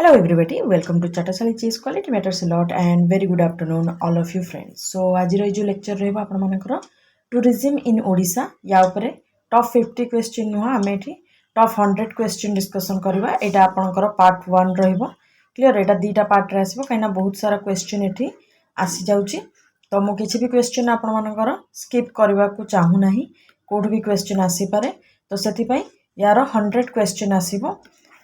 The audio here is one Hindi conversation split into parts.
Hello everybody, welcome to Chatasali Cheese Quality Matters a lot and very good afternoon all of you friends. So आज जो लेक्चर रहबा आपण मानकर टूरिज्म इन ओडिशा या ऊपर टॉप 50 क्वेश्चन नुह आमे एठी टॉप 100 क्वेश्चन डिस्कशन करबा एटा आपनकर पार्ट 1 रहबो क्लियर एटा दीटा पार्ट रे आसीबो काइना बहुत सारा क्वेश्चन एठी आसी जाउची तो मु किछि भी क्वेश्चन आपण मानकर स्किप करबा को चाहू नाही कोड भी क्वेश्चन आसी पारे तो सेति पई यार 100 क्वेश्चन आसीबो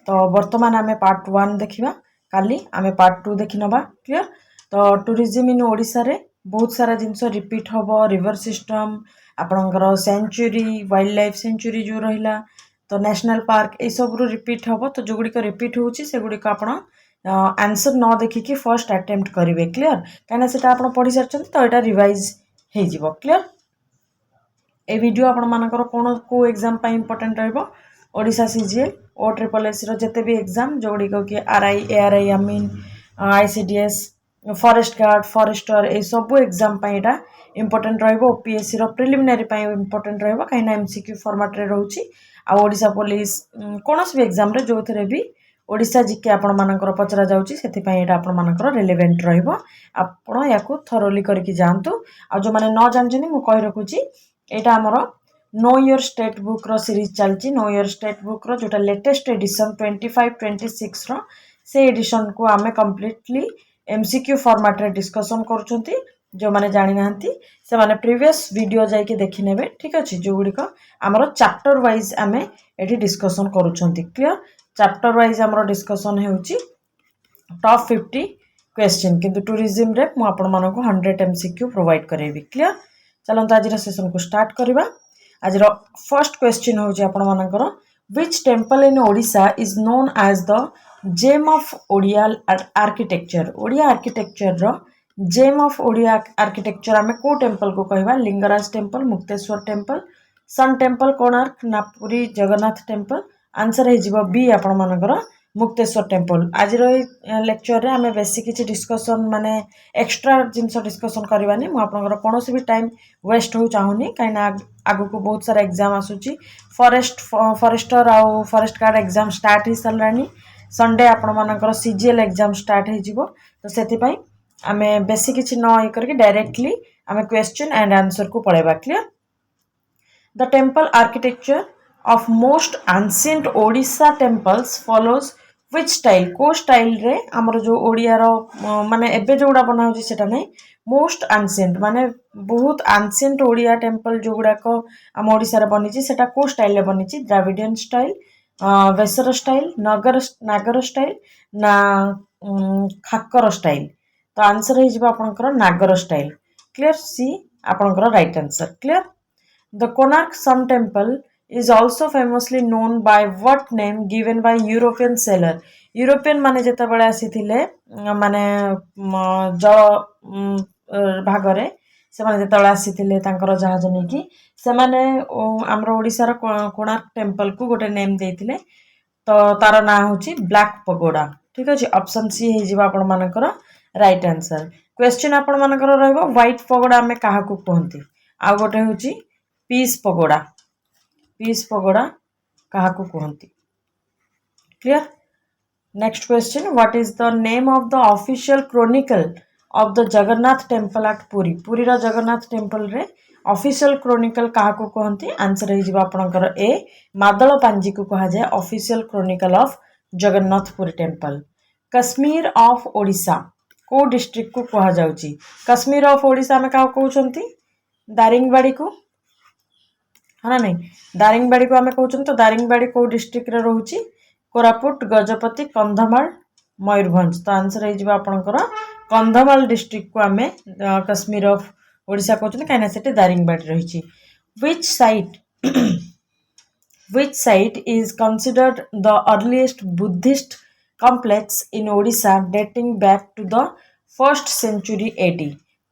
तो वर्तमान आमे पार्ट 1 देखिबा काली आमे पार्ट 2 देखि नबा क्लियर तो टूरिज्म इन ओडिशा रे बहुत सारा जिंस रिपीट हबो रिवर सिस्टम आपनकर सेंचुरी वाइल्ड लाइफ सेंचुरी जो रहिला तो नेशनल पार्क ए सब रु रिपीट हबो तो जो गुडी को रिपीट होउची से गुडी को आपण आंसर न देखि कि फर्स्ट अटेम्प्ट करिवे क्लियर काना सेटा आपण पढि सरचन तो एटा रिवाइज हे जिवो क्लियर ए वीडियो आपण मानकर कोन को एग्जाम पय इंपोर्टेंट रहबो ओडिशा सीजीएल ओ ट्रिपल एस जिते भी एग्जाम जोड़ी को कि आरआई एआरआई आमीन आईसीडीएस फॉरेस्ट गार्ड फॉरेस्टर ए सब एग्जाम पाइटा इंपोर्टेंट रहबो ओपीएससी रो प्रिलिमिनरी पाइ इंपोर्टेंट रहबो काइना एमसीक्यू फॉर्मेट रे रहउची आ ओडिशा पुलिस कोनोस भी एग्जाम रे जो थरे भी ओडिशा जीके आपण मानकर पचरा जाउची सेति पय एटा आपण मानकर रिलेवेंट रहबो आपण याकू थरोली करके जानतु आ जो माने न जानजनी मु कहि रखुची एटा हमरो नो योर स्टेट बुक रो सीरीज चलची नो योर स्टेट बुक रो जोटा लेटेस्ट एडिशन 25-26 रो से एडिशन को आमे कंप्लीटली एमसीक्यू फॉर्मेट रे डिस्कशन करूछंती जो माने जानि नाहंती से माने प्रीवियस वीडियो जाई के देखि नेबे ठीक अछि जो गुडी को हमरो चैप्टर वाइज आमे एठी डिस्कशन करूछंती क्लियर चैप्टर वाइज हमरो डिस्कशन हेउची टॉप 50 क्वेश्चन किंतु टूरिज्म रे मु आपण मानको 100 एमसीक्यू प्रोवाइड करेबी क्लियर चलंत आज रा सेशन को स्टार्ट करबा आज फर्स्ट क्वेश्चन हो आपण मानकर which temple in Odisha is known as the gem of Odia architecture Odia architecture रो जेम ऑफ ओडिया आर्किटेक्चर आमे को टेंपल को कहबा Lingaraj temple Mukteshwar temple sun temple Konark Nagpuri Jagannath temple answer हे जिवो बी आपण मानकर मुक्तेश्वर टेंपल आज लेक्चर रे आमे बेसी किछि डिस्कशन माने एक्स्ट्रा जिंस डिस्कशन करबानी मु आपनकर कोनोसी भी टाइम वेस्ट हो चाहूनी काइना आगु को बहुत सारा एग्जाम आसुची फॉरेस्टर आ फॉरेस्ट गार्ड एग्जाम स्टार्ट ही सलरानी संडे आपण मानकर सीजीएल एग्जाम स्टार्ट हे जिवो तो सेति पई आमे बेसी किछि न इ करके डायरेक्टली आमे क्वेश्चन एंड आंसर को पळेबा clear the temple architecture of most ancient Odisha temples follows which style को स्टाइल रे हमर जो ओडिया रो माने एबे जोडा बना होची सेटा नै मोस्ट एंशिएंट माने बहुत एंशिएंट ओडिया टेंपल जोगुडा को हम ओडिसा रे बनिची सेटा को स्टाइल रे बनिची द्राविडियन स्टाइल वेसर स्टाइल नागर स्टाइल ना खाकर स्टाइल तो आंसर हे जिबा आपनकर नागर स्टाइल क्लियर सी आपनकर right answer clear the Konark sun temple is also famously known by what name given by European sailor European माने जेता बळे आसीथिले माने जल भागरे से माने जेता बळे आसीथिले तांकर जहाज नेकी से माने हमर ओडिसा रो कोणार्क टेंपल को गोटे नेम देथिले तो तार ना होची ब्लैक पगोडा ठीक अछि ऑप्शन सी हे जिबा आपण मानकर राइट आंसर क्वेश्चन आपण मानकर रहबो व्हाइट पगोडा में काहा को कहंती आ गोटे होची पीस पगोडा कहा को कहंती clear next question what is the name of the official chronicle of the Jagannath temple at Puri Puri रा जगन्नाथ टेंपल रे ऑफिशियल क्रॉनिकल कहा को कहंती आंसर हे जिबा आपनकर ए मादल पांजी को कहा जाय official chronicle of Jagannath Puri temple Kashmir of Odisha को डिस्ट्रिक्ट को कहा जाउची कश्मीर ऑफ ओडिशा में का कहउचंती दारिंगबाड़ी को हाँ नहीं दारिंगबाड़ी को आमे कहउचन तो दारिंगबाड़ी को डिस्ट्रिक्ट रे रहउची कोरापुट गजपति कंधमाल मयूरभंज तो आंसर हे जिबा आपनकर कंधमाल डिस्ट्रिक्ट को आमे कश्मीर ऑफ ओडिशा कहउचन काइना सेटे दारिंगबाड़ी रहिची which site is considered the earliest Buddhist complex in Odisha dating back to the 1st century AD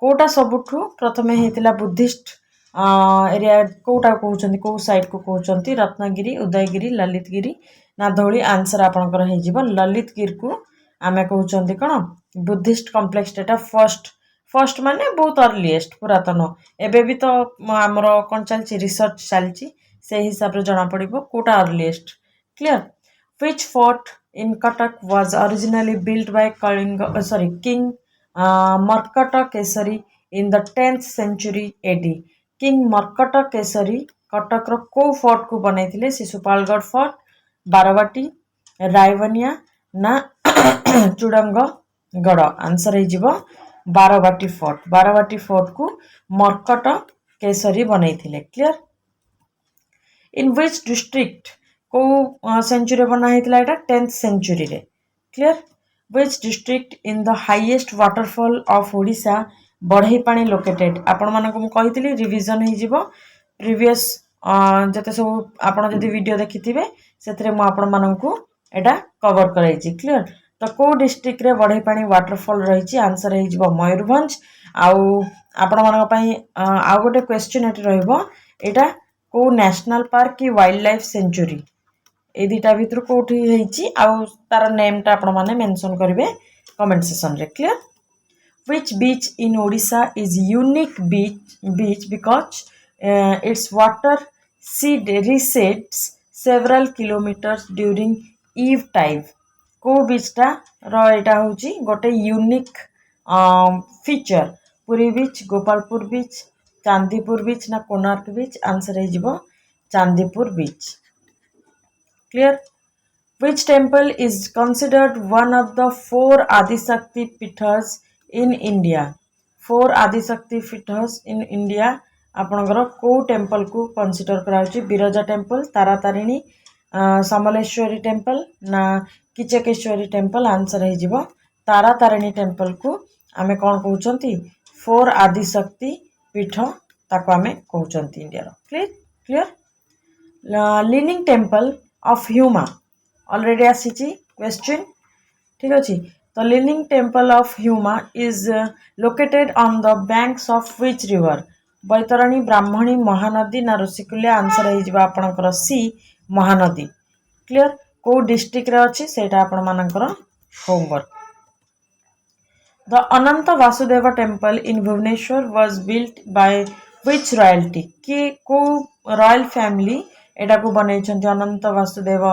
कोटा सबुठु प्रथमे हेतिला बुद्धिस्ट एरिया कोटा कहउचंती को साइड को कहउचंती रत्नगिरी उदयगिरी ललितगिरी ना धौली आंसर आपनकर हे जिवो ललितगिरी को आमे कहउचंती कोन बुद्धिस्ट कॉम्प्लेक्स डेटा फर्स्ट माने बहुत अर्लीएस्ट पुरातन एबे भी तो हमरो कोन चलची रिसर्च चलची से हिसाब रे जणा पड़िबो कोटा earliest clear which fort in Katak was originally built by King Markata Kesari in the 10th century AD. King Markata Kesari Cuttack को फोर्ट को बनई शिशुपालगढ़ फोर्ट बारवाटी रायवनिया ना चूड़ामगढ़ आंसर हो बारवाटी फोर्ट को मर्कट केसरी बनई क्लियर इन विच डिस्ट्रिक्ट को सेंचुरी बना होता है 10th सेंचुरी रे clear which district in the highest waterfall of Odisha बढ़ई पानी लोकेटेड आपण मानक मु कहितली रिवीजन हो प्रीवियस जते सब आपण जदि वीडियो देखिथिबे सेतरे मु आपण मानकू एटा कवर कराइछि क्लियर तो को डिस्ट्रिक्ट रे बढ़ई पानी वाटरफॉल रही आंसर हो मयूरभंज आउ आपण मानक पई आउ गोटे क्वेश्चन एटी रहइबो एटा को नेशनल पार्क कि वाइल्ड लाइफ सेंचुरी ए दुटा भितर कोठी हेछि आउ तार नेम टा आपण माने मेंशन करिवे कमेंट सेक्शन रे clear which beach in Odisha is unique beach because its water recedes several kilometers during eve tide को बीच टा एटा होची गोटे यूनिक फीचर पुरी बीच गोपालपुर बीच चांदीपुर बीच ना कोणार्क बीच आंसर हो चांदीपुर बीच clear which temple is considered one of the 4 Adishakti Pithas in India 4 Adishakti Pithas in India आपणकर को टेम्पल को कंसीडर कराउची बिरजा टेम्पल तारातारिणी समलेश्वरी टेम्पल ना किचकेश्वरी टेम्पल आंसर हो तारातारिणी टेम्पल को आमे कौन कहउचंती 4 आदिशक्ति पीठ ताको आमे कहउचंती India clear clear leaning temple of Huma already आसीची क्वेश्चन ठीक अछि तो leaning temple of Huma is located on the banks of which river Baitarani Brahmani Mahanadi ना ऋषिकुल्या आंसर हो आपणकर सी महानदी क्लियर को डिस्ट्रिक्ट रे अछि सेटा आपण मानकर homework the Ananta Vasudev temple in Bhubaneswar was built by which royalty के को रॉयल फैमिली एटा को बनई छंती अनंत वासुदेव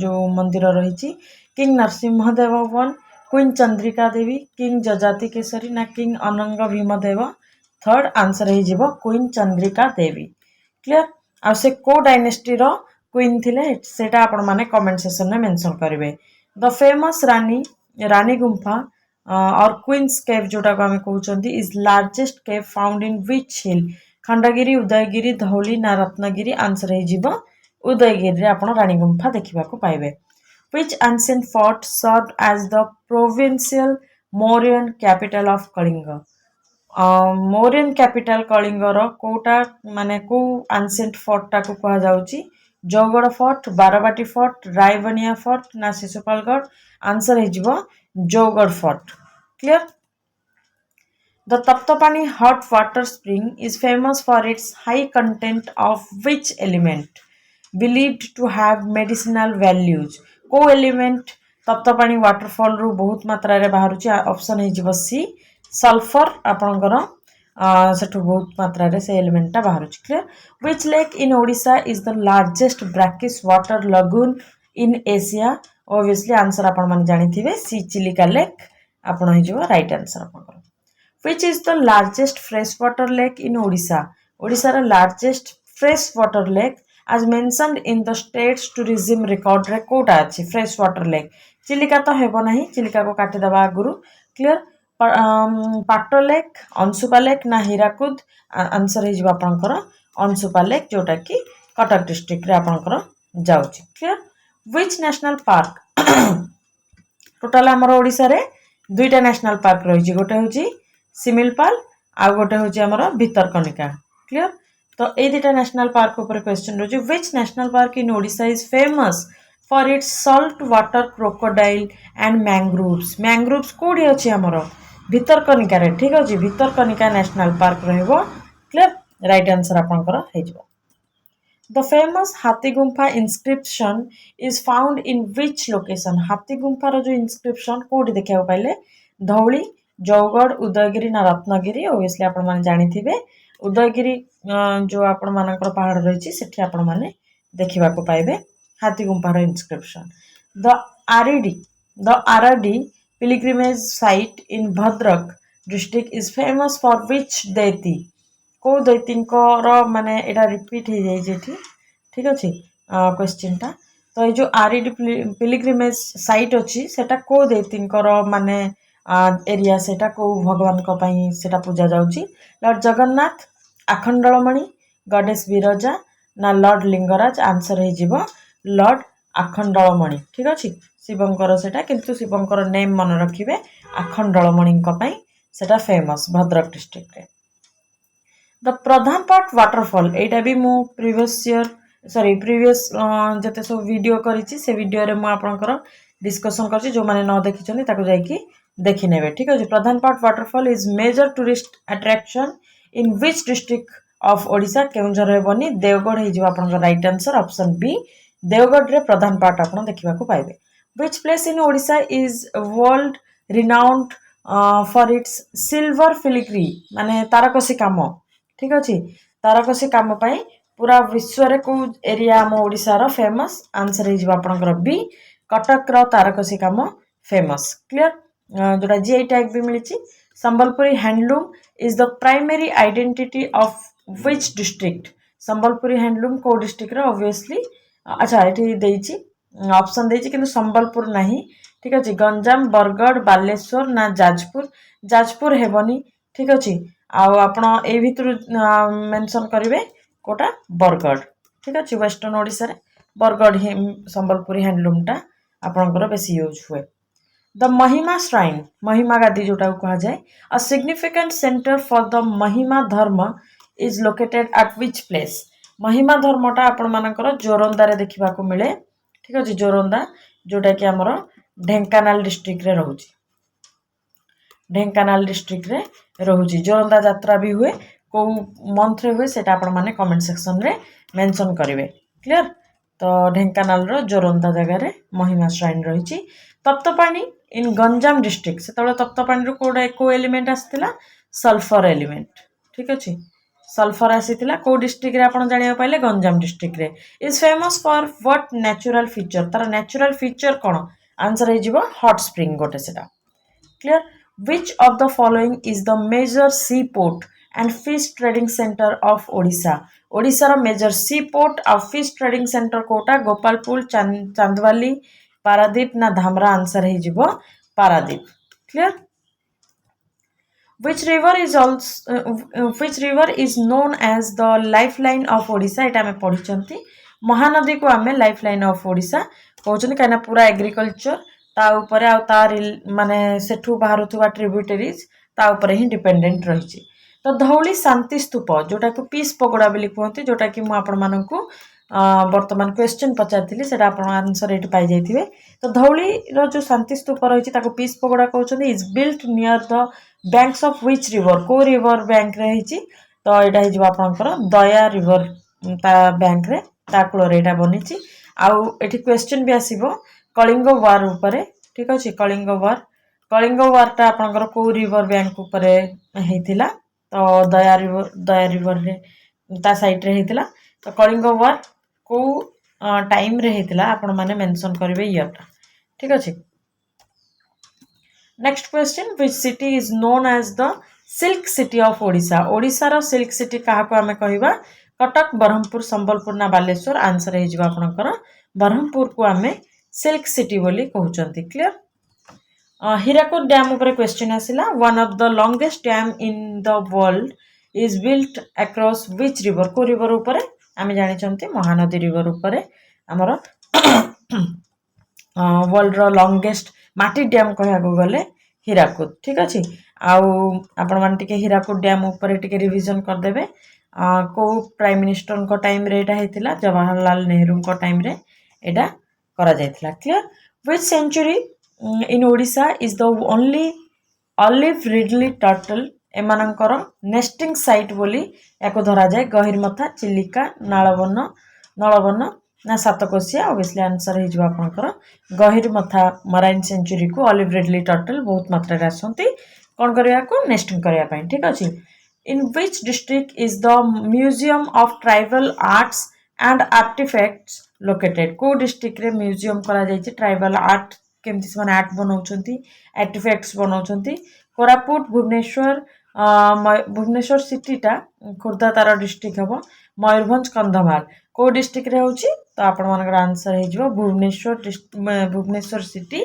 जो मंदिर रही king Narasinghadev one queen Chandrika Devi king Jajati Keshari ना king Ananga Bhimadev third answer हो क्वीन चंद्रिका देवी क्लियर आ से को डायनेस्टी रो क्वीन थिले सेटा आपण माने कमेंट सेक्शन में मेंशन करिवे द फेमस रानी गुंफा और क्वींस केव जोटा को हमें कहउचंती is largest cave found in which hill Khandagiri Udayagiri Dhauli ना रत्नगिरी आंसर हो उदयगिरी रे आपण रानी गुंफा देखिबा को पाइबे which ancient fort served as the provincial Mauryan capital of Kalinga Mauryan capital कलिंगर Kota माने को ancient fort टा को कहा जाउची Jaugada fort Barabati fort Raibania fort ना शिशुपालगढ़ आंसर हो Jaugada fort clear The Taptapani hot water spring is famous for its high content of which element believed to have medicinal values को एलिमेंट तप्तपाणी वाटरफॉल रु बहुत मात्रा रे बाहरुची ऑप्शन हो सी सल्फर आपणकर सेठु बहुत मात्रा रे से एलिमेंट टा बाहरुची clear which lake in Odisha is the largest brackish water lagoon in Asia obviously answer आपण माने जानिथिबे सी चिलिका लेक आपण हो राइट आंसर आपणकर which is the largest fresh water lake in Odisha Odisha रा largest fresh water lake as mentioned in the state's tourism record रे कोटा अछि फ्रेश वाटर लेक चिलिका तो हेबो नाही चिलिका को काटि दबा गुरु क्लियर पाटो लेक अंशुपा लेक ना हीराकुद आंसर हो आपनकर अंशुपा लेक जोटा कि कटक डिस्ट्रिक्ट रे आपनकर जाउछि clear which national park total हमर ओडिसा रे दुईटा नेशनल पार्क रही गोटे होछि सिमिलपाल आ गोटे होछि हमर भितरकनिका क्लियर तो ये दुटा नेशनल पार्क ऊपर क्वेश्चन रही which national park in Odisha is famous for its salt water crocodile and mangroves कोडी अछि हमर भितरकनिका रे ठीक अछि भितरकनिका नेशनल पार्क रहबो क्लियर राइट आंसर आपनकर हेजबो द फेमस हाथी गुंफा inscription is found in which location हाथी गुंफा रो जो इंस्क्रिप्शन कोडी देखिया पाइले धौली जौगड़ उदयगिरी ना रत्नगिरी ऑब्वियसली आपण माने जानिथिबे उदयगिरी जो आपण मानकर पहाड़ रही सेठी आपण माने देखिबा को पाइबे हाथी गुंफार inscription The RED, the RRD pilgrimage site in Bhadrak district is famous for which deity? को दैतीଙ୍କର ମାନେ ଏଇଟା ରିପିଟ୍ ହେଇଯାଇଛି ଏଠି ଠିକ୍ ଅଛି କ୍ୱେଶ୍ଚିନ୍ଟା ତ ଏଇ ଯେଉଁ ଆର୍ଇଡି ପିଲିଗ୍ରିମେଜ୍ ସାଇଟ୍ ଅଛି ସେଟା କେଉଁ दैतीଙ୍କର ମାନେ ଏରିଆ ସେଟା କେଉଁ ଭଗବାନଙ୍କ ପାଇଁ ସେଟା ପୂଜା ଯାଉଛି ଲର୍ଡ ଜଗନ୍ନାଥ ଆଖଣ୍ଡଳମଣି ଗଡେସ୍ ବିରଜା ନା ଲର୍ଡ ଲିଙ୍ଗରାଜ ଆନ୍ସର ହେଇଯିବ ଲର୍ଡ ଆଖଣ୍ଡଳମଣି ଠିକ୍ ଅଛି ଶିବଙ୍କର ସେଟା କିନ୍ତୁ ଶିବଙ୍କର ନେମ୍ ମନେ ରଖିବେ ଆଖଣ୍ଡଳମଣିଙ୍କ ପାଇଁ ସେଟା ଫେମସ୍ ଭଦ୍ରକ ଡିଷ୍ଟ୍ରିକ୍ଟରେ द प्रधानपाट वाटरफॉल एटा भी मु प्रीवियस जते सब वीडियो करिछि से वीडियो रे मु आपनकर डिस्कशन करछि जो माने न देखिछन्ती ताको जाईकी देखि नेबे ठीक अछि Pradhanpat waterfall is major tourist attraction in which district of Odisha Keonjhar हेबनी देवगढ़ हे जिवा आपनकर right answer option B Deogarh रे प्रधानपाट आपन देखिबा को पाइबे which place in Odisha is world renowned for its silver filigree माने तारकसी काम ठीक अच्छे तारकसी कम पूरा विश्व रे को एरिया आम ओडिशार फेमस आंसर हो बी कटक तारकसी कम फेमस क्लियर जोटा जीआई टैग भी मिली Sambalpuri handloom is the primary identity of which district Sambalpuri handloom को डिस्ट्रिक्ट रे ऑब्वियसली अच्छा ये ऑप्शन देछि किंतु संबलपुर नहीं ठीक अच्छे गंजाम बरगढ़ बालेश्वर ना जाजपुर जाजपुर हेबनी ठीक अच्छे आउ आपण ए भितर मेंशन करेंगे कोटा बरगढ़ ठीक अच्छे वेस्टर्न ओडिशा रे बरगढ़ ही संबलपुरी हैंडलूमटा आपणकर बेसी यूज हुए द महिमा श्राइन महिमा गादी जोटा कहा जाए a significant centre for the महिमा धर्म is located at which place महिमा धर्मटा आपण मानकर जोरंदा रे देखिबा को मिले ठीक अच्छे जोरंदा जोटा कि आमर ढेंकानाल डिस्ट्रिक्ट रे रहउची ढेंकानाल डिस्ट्रिक्ट रे रहउची जोरंदा यात्रा भी हुए को मंथ रे हुए सेटा आपण माने कमेंट सेक्शन रे मेंशन करिवे क्लियर तो ढेंकानाल रो जोरंदा जगह रे महिमा श्राइन रहिची तप्तपाणी इन गंजाम डिस्ट्रिक्ट से तप्तपाणी रो कोडा को एलिमेंट आस्तिला सल्फर एलिमेंट ठीक अछि सल्फर आसीतिला को डिस्ट्रिक्ट रे आपण जानिया पाइले गंजाम डिस्ट्रिक्ट रे is famous for what natural feature तार नेचुरल फीचर कोन आंसर हे जिवो हॉट स्प्रिंग गोटे सेटा clear Which of the following is the major seaport and fish trading center of Odisha? Odisha रा major seaport और fish trading center कोटा गोपालपुर चांदवाली पारादीप ना धामरा आंसर है जिवो Paradip clear which river is known as the lifeline of Odisha एटा में पढ़ी चंती महानदी को आमे lifeline of Odisha कहउचनी काना पूरा एग्रीकल्चर ता ऊपर माने सेठू बाहरुथुवा ट्रिब्यूटरीज ता ऊपर ही डिपेंडेंट रही तो धौली शांति स्तूप जोटा को पीस पगोड़ा बोली कहते जोटा कि मु आपण मानकू वर्तमान क्वेश्चन पचारथिली सेटा आपण आंसर एटी पाई जाइथिबे तो धौली रो जो शांति स्तूप रही ताको पीस पगोड़ा कहउचनी is built near the banks of which river को रिवर बैंक रही तो एटा हे जो आपनकर दया रिवर ता बैंक रे ता कुल एटा बनिची आउ एटी क्वेश्चन भी आसीबो कलिंग वार उपरे ठीक अच्छे कलिंग वार आपनकर को रिवर बैंक उपरे हेतिला तो दया रिवर रे ता साइड रे हेतिला तो कलिंग वार को टाइम रे हेतिला आपण माने मेंशन करिवे ईयरटा ठीक अच्छे next question which city is known as the silk city of Odisha Odisha रो सिल्क सिटी काहा को हमें कहिबा कटक ब्रह्मपुर संबलपुर ना बालेश्वर आंसर हे जिवा आपनकर ब्रह्मपुर को हमें सिल्क सिटी बोली कहउचंती क्लियर हीराकुद डैम ऊपर क्वेश्चन आसिला one of the longest dam in the world is built across which river को रिवर ऊपर आमे जानि चंती महानदी रिवर ऊपर हमर वर्ल्ड रो लॉन्गेस्ट माटी डैम कहया को गले हीराकुद ठीक अछि आउ आपण मान टिके हीराकुद डैम ऊपर टिके रिवीजन कर देबे को प्राइम मिनिस्टर को टाइम रे एटा हेतिला जवाहरलाल नेहरू को टाइम रे एटा करा जायतिला clear which sanctuary in Odisha is the only olive ridley turtle एमानकर नेस्टिंग साइट बोली याको धरा जाए गहिरमथा चिलिका नलबन ना सातकोशिया ऑब्वियसली आंसर हे जो आपनकर गहिरमथा मराइन सेंचुरी को ऑलिव रिडली टर्टल बहुत मात्रा रे आसंती कोन करिया को नेस्टिंग करिया पई ठीक अछि in which district is the museum of tribal arts and artifacts located को डिस्ट्रिक्ट रे म्यूजियम करा जायछि ट्राइबल आर्ट केमति से माने आर्ट बनाउछंती आर्टिफैक्ट्स बनाउछंती कोरापुट भुवनेश्वर सिटी टा खुर्दा तार डिस्ट्रिक्ट हबो मयूरभंज कंधमाल को डिस्ट्रिक्ट रे होछि तो आपण मानकर आंसर हे जिवो भुवनेश्वर सिटी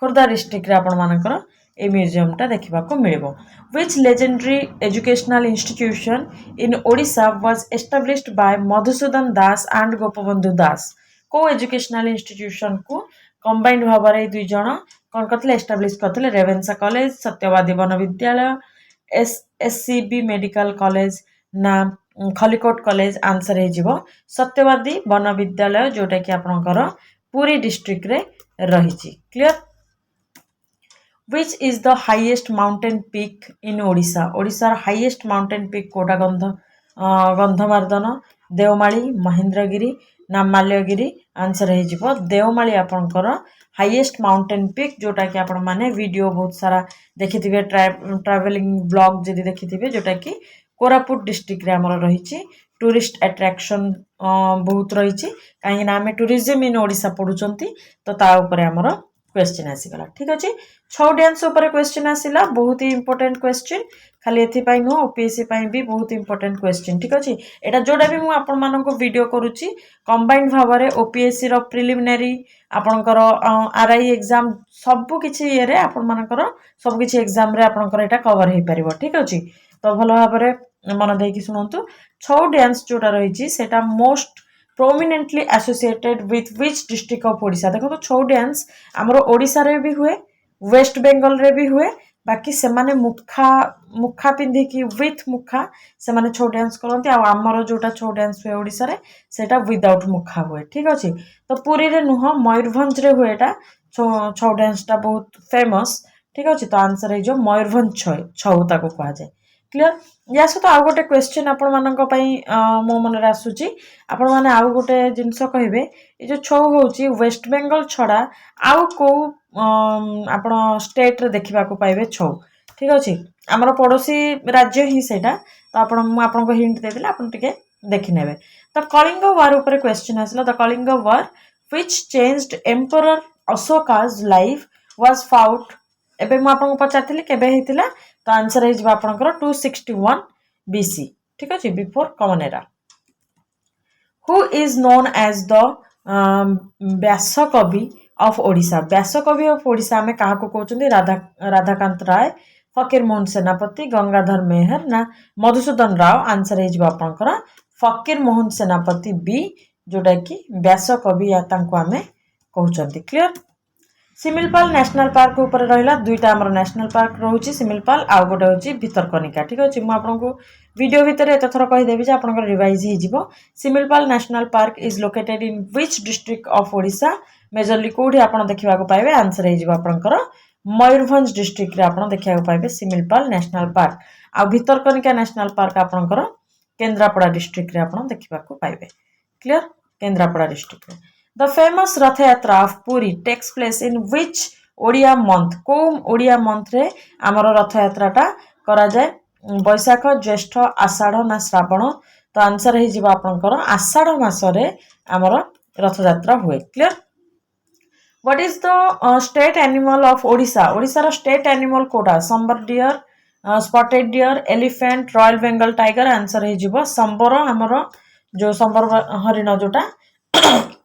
खुर्दा डिस्ट्रिक्ट रे आपण मानकर ए म्यूजियम टा देखिबा को मिलबो which legendary educational institution in Odisha was established by Madhusudan Das and Gopabandhu Das को एजुकेशनल इंस्टीट्यूशन को कंबाइंड भाବରେ दुई जण कोन करथले एस्टैब्लिश करथले रेवेन्सा कॉलेज सत्यवादी वन विद्यालय एससीबी मेडिकल कॉलेज ना खलिकोट कॉलेज आंसर हे जिवो सत्यवादी वन विद्यालय जोटा कि आपनकर पुरी डिस्ट्रिक्ट रे रहिछि clear which is the highest mountain peak in Odisha Odisha highest mountain peak कोटा गंधमार्दन देवमाली महेंद्रगिरी ना माल्यगिरी आंसर हे जिवो देवमाली आपनकर हाईएस्ट माउंटेन पीक जोटा कि आपण माने वीडियो बहुत सारा देखिथिबे ट्रैवलिंग ब्लॉग जदी देखिथिबे जोटा कि कोरापुट डिस्ट्रिक्ट रे हमर रहिछि टूरिस्ट अट्रैक्शन बहुत रहिछि काहे ना हमें टूरिज्म इन ओडिसा पढुचंती तो ता ऊपर हमर क्वेश्चन आसीगला ठीक अछि 6 डांस ऊपर क्वेश्चन आसीला बहुत ही इंपोर्टेंट क्वेश्चन खाली एथि पई नो ओपीएससी पई भी बहुत इंपोर्टेंट क्वेश्चन ठीक अछि एटा जोडा भी मु आपन मानन को वीडियो करूची कंबाइंड भाबरे ओपीएससी रो प्रिलिमिनरी आपनकर आरआई एग्जाम सब किछि ये रे आपन मानकर सब किछि एग्जाम रे आपनकर एटा कवर हे परिबो ठीक अछि तो भलो भाबरे मन देकी सुनंतु 6 डांस जोडा रहिछि सेटा most prominently associated with which district of Odisha देखो तो छौ डांस हमरो ओडिसा रे भी हुए वेस्ट बंगाल रे भी हुए बाकी से माने मुखा पिंधि की विथ मुखा से माने छौ डांस करंती आ हमरो जोटा छौ डांस हुए ओडिसा रे सेटा विदाउट मुखा हुए ठीक अछि तो पुरी रे नुह मयूरभंज रे हुए एटा छौ डांस टा बहुत फेमस ठीक अछि तो आंसर हे जो मयूरभंज छौ ताको कहा जाय क्लियर या सहित आउ गोटे क्वेश्चन आपण मानक पई मो मन रे आसुची आपण माने आउ गोटे जिंस कहिबे ए जो छौ होची वेस्ट बंगाल छडा आउ को आपण स्टेट रे देखिबा को पाइबे छौ ठीक अछि हमर पड़ोसी राज्य ही सेटा तो आपण को हिंट दे देले आपण टिके देखि नेबे तो कलिंग वार ऊपर क्वेश्चन आसला the Kalinga war which changed emperor Ashoka's life was fought एबे मु आपण को पचारथिली केबे हेतिला तो आंसर हे जिबा आपनकर 261 BC ठीक अछि before common era who is known as the Vyasakavi of Odisha Vyasakavi of Odisha में काहा को कहउचंदी राधाकांत राय फकीर मोहन सेनापति गंगाधर मेहर ना मधुसूदन राव आंसर हे जिबा आपनकर फकीर मोहन सेनापति बी जोटा कि व्यासकवि या तांको हमें कहउचंदी क्लियर सिमिलपाल नेशनल पार्क ऊपर रहिला दुईटा हमर नेशनल पार्क रहउची सिमिलपाल आ गोटे होची भितरकनिका ठीक अछि मु आपन को वीडियो भीतर एत थरा कहि देबी जे आपन रिवाइज हे जिवो Similipal national park is located in which district of Odisha majorly कोठी आपन देखिबा को पाइबे आंसर हे जिवो आपनकर मयूरभंज डिस्ट्रिक्ट रे आपन देखिबा को पाइबे सिमिलपाल नेशनल पार्क आ भितरकनिका नेशनल पार्क आपनकर केंद्रापड़ा डिस्ट्रिक्ट रे आपन देखिबा को पाइबे क्लियर केंद्रापड़ा डिस्ट्रिक्ट रे The famous Rath Yatra of Puri takes place in which Odia month? को ओडिया मंथ रे हमर रथ यात्रा टा करा जाय बैशाख ज्येष्ठ आषाढ़ ना श्रावण तो आंसर हे जिबा आपनकर आषाढ़ मास रे हमर रथ यात्रा हुए clear what is the state animal of Odisha Odisha रो स्टेट एनिमल कोटा sambar deer spotted deer elephant royal Bengal tiger answer हे जिबा संबर हमर जो संबर हरिण जोटा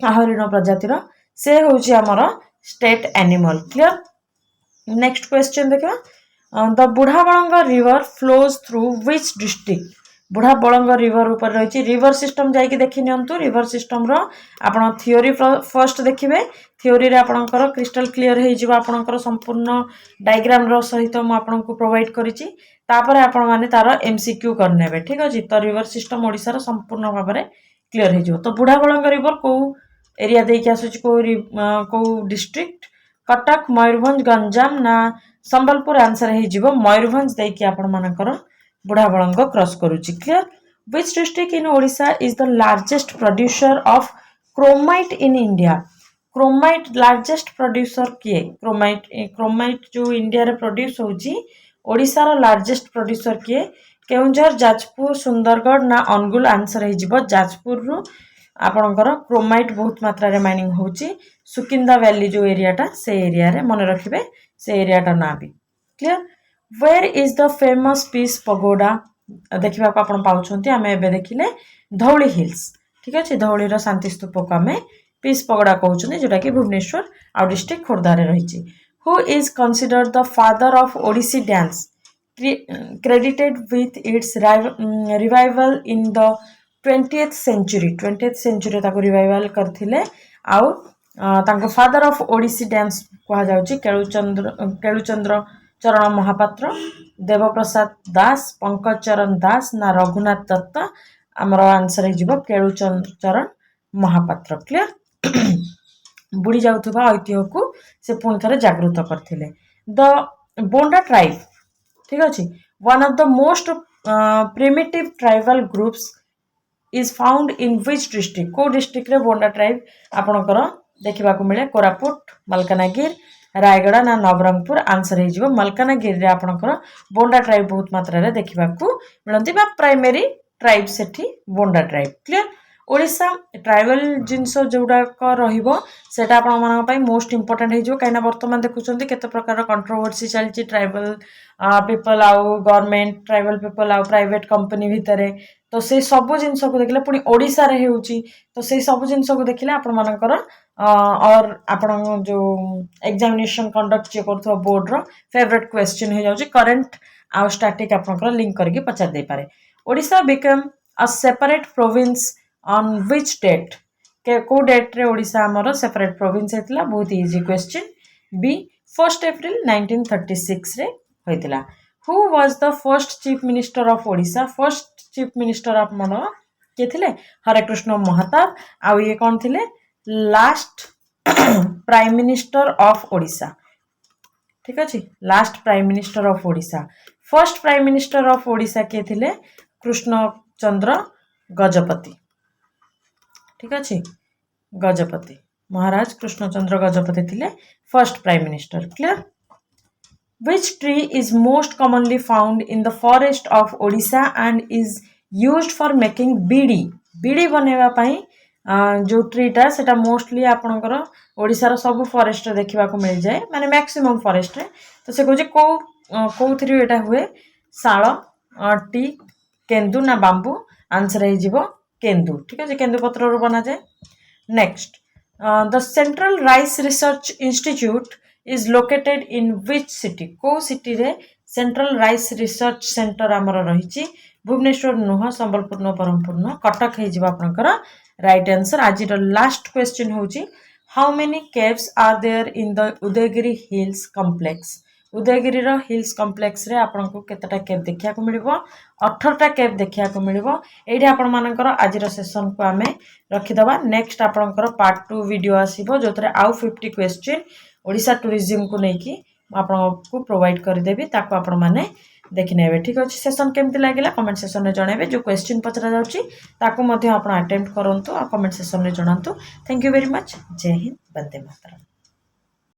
हरिण प्रजातिर से होची हमर state animal clear next question देखा the Budhabalanga river flows through which district Budhabalanga river ऊपर रही रिवर सिस्टम जाइए देखि नियंतु रिवर सिस्टम रो आपण थियोरी फर्स्ट देखिबे थियोरी रे आपनकर क्रिस्टल क्लियर हे जिवो आपनकर संपूर्ण डायग्राम रो सहित मु आपनको प्रोवाइड करिछि तापर आपण माने तार एमसीक्यू करनेबे ठीक अछि तो रिवर सिस्टम ओडिसा रो संपूर्ण भाबरे क्लियर हे जिवो तो बुढ़ाबलंग रिवर को एरिया देकी आसुची को डिस्ट्रिक्ट कटक मयूरभंज गंजाम ना संबलपुर आंसर हे जिवो मयूरभंज देकी आपण मानकर बुढ़ाबलंग क्रॉस करूची clear which district in Odisha is the largest producer of chromite in India chromite largest producer किए क्रोमाइट जो इंडिया रे प्रोड्यूस होची ओडिसा रो लार्जेस्ट प्रोड्यूसर किए केउंझर जाजपुर सुंदरगढ़ ना अनुगुल आंसर हे जिवो जाजपुर रु आपणकर क्रोमाइट बहुत मात्रा रे माइनिंग होची सुकिंदा वैली जो एरियाटा से एरिया रे मन रखिबे से एरियाटा ना भी clear where is the famous peace pagoda देखिबा को आपण पाउछंती आमे एबे देखिले धौली हिल्स ठीक अछि धौली रो शांति स्तूप को आमे पीस पगोडा कहउछनी जोटा कि भुवनेश्वर आ डिस्ट्रिक्ट खोरदा रे रहिछि who is considered the father of Odissi dance credited with its revival in the 20th century ताको रिवाइवल करथिले आउ तांको फादर ऑफ ओडिसी डांस कहा जाउची केळुचंद्र चरण महापात्र देवप्रसाद दास पंकज चरण दास ना रघुनाथ दत्त आमर आंसर हिजिबो केळुचंद्र चरण महापात्र क्लियर बुड़ी जाउथबा ऐतिह्य को से पुणी थरे जागृत करथिले द बोंडा ट्राइब ठीक अछि one of the most primitive tribal groups is found in which district को डिस्ट्रिक्ट रे बोंडा ट्राइब आपनकर देखिबा को मिले कोरापुट मलकानगिर रायगड़ा ना नवरंगपुर आंसर हे जिवो मलकानगिर रे आपनकर बोंडा ट्राइब बहुत मात्रा रे देखिबा को मिलंती बा प्राइमरी ट्राइब सेठी बोंडा ट्राइब क्लियर ओडिशा ट्राइबल जिनस जोड़ा रहिबो सेटा आपण मानक पई मोस्ट इंपोर्टेंट हे जो काइना वर्तमान देखुचंती केते प्रकार कंट्रोवर्सी चलची ट्राइबल पीपल आउ गवर्नमेंट ट्राइबल पीपल आउ प्राइवेट कंपनी भितरे तो से सब जिनस को देखले पुनी ओडिशा रे हेउची तो से सब जिनस को देखले आपण मानकर और आपण जो एग्जामिनेशन कंडक्ट जे करथो बोर्ड रो फेवरेट क्वेश्चन हे जाउची करंट आउ स्टैटिक आपनकर लिंक करके पचार दे पारे Odisha become a separate province on which date के को डेट रे ओडिशा हमरो सेपरेट प्रोविंस हेतला बहुत इजी क्वेश्चन बी 1 अप्रैल 1936 रे होइतला who was the first chief minister of Odisha first chief minister of मनो के थिले हरे कृष्ण महताब आ ये कोन थिले last prime minister of Odisha ठीक अछि last prime minister of Odisha first prime minister of Odisha के थिले कृष्ण चंद्र गजपति ठीक अछि गजपति महाराज कृष्णचंद्र गजपति थिले first prime minister clear which tree is most commonly found in the forest of Odisha and is used for making बीड़ी बनेवा पई जो ट्रीटा सेटा मोस्टली आपनकर ओडिसा रो सब फॉरेस्ट रे देखिबा को मिल जाए माने मैक्सिमम फॉरेस्ट रे तो से कहजे को थ्री एटा हुए साळ टी केंदू ना बांबू आंसर हे जिवो केंदू ठीक है केंदू पत्र रो बना जाए next the central rice research institute is located in which city को सिटी रे सेंट्रल राइस रिसर्च सेंटर हमर रहिछि भुवनेश्वर नुह संबलपुर न बरहमपुर न कटक हे जिवो आपनकर राइट आंसर आज रो लास्ट क्वेश्चन होछि how many caves are there in the Udayagiri hills complex Udayagiri रो हिल्स कॉम्प्लेक्स रे आपन को केतटा केव देखिया को मिलिबो 18टा केव देखिया को मिलिबो एठी आपन मानकर आज रो सेशन को आमे रखि दबा नेक्स्ट आपनकर पार्ट 2 वीडियो आसीबो जोतरे आउ 50 क्वेश्चन ओडिसा टूरिज्म को नेकी आपन को प्रोवाइड कर देबी ताको आपन माने देखि नेबे ठीक अछि सेशन केमति लागिला कमेंट सेशन रे जणाबे जो क्वेश्चन पचरा जाउची ताको मध्ये आपन अटेम्प्ट करंतु आ कमेंट सेशन रे जणांतु थैंक यू वेरी मच जय हिंद वंदे मातरम।